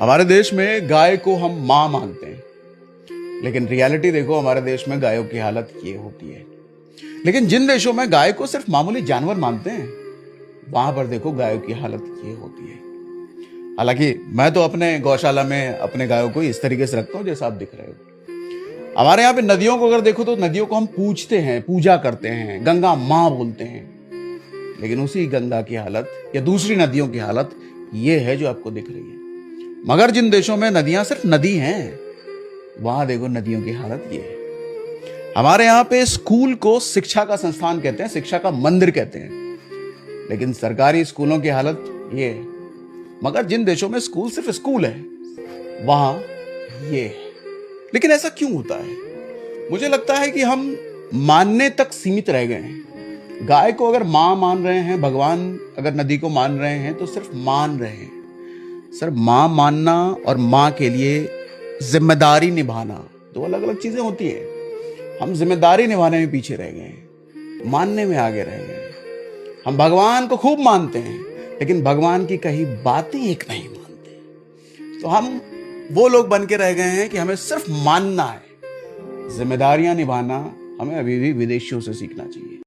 हमारे देश में गाय को हम मां मानते हैं, लेकिन रियलिटी देखो हमारे देश में गायों की हालत ये होती है। लेकिन जिन देशों में गाय को सिर्फ मामूली जानवर मानते हैं, वहां पर देखो गायों की हालत ये होती है। हालांकि मैं तो अपने गौशाला में अपने गायों को इस तरीके से रखता हूं जैसा आप दिख रहे हो। हमारे यहाँ पे नदियों को अगर देखो तो नदियों को हम पूजते हैं, पूजा करते हैं, गंगा मां बोलते हैं। लेकिन उसी गंगा की हालत या दूसरी नदियों की हालत ये है जो आपको दिख रही है। मगर जिन देशों में नदियां सिर्फ नदी हैं, वहां देखो नदियों की हालत ये है। हमारे यहाँ पे स्कूल को शिक्षा का संस्थान कहते हैं, शिक्षा का मंदिर कहते हैं, लेकिन सरकारी स्कूलों की हालत ये है। मगर जिन देशों में स्कूल सिर्फ स्कूल है, वहां ये है। लेकिन ऐसा क्यों होता है? मुझे लगता है कि हम मानने तक सीमित रह गए हैं। गाय को अगर मां मान रहे हैं, भगवान अगर नदी को मान रहे हैं, तो सिर्फ मान रहे हैं। सर, मां मानना और मां के लिए जिम्मेदारी निभाना दो अलग अलग चीजें होती है। हम जिम्मेदारी निभाने में पीछे रह गए हैं, मानने में आगे रह गए हैं। हम भगवान को खूब मानते हैं, लेकिन भगवान की कही बातें एक नहीं मानते। तो हम वो लोग बन के रह गए हैं कि हमें सिर्फ मानना है, जिम्मेदारियां निभाना हमें अभी भी विदेशियों से सीखना चाहिए।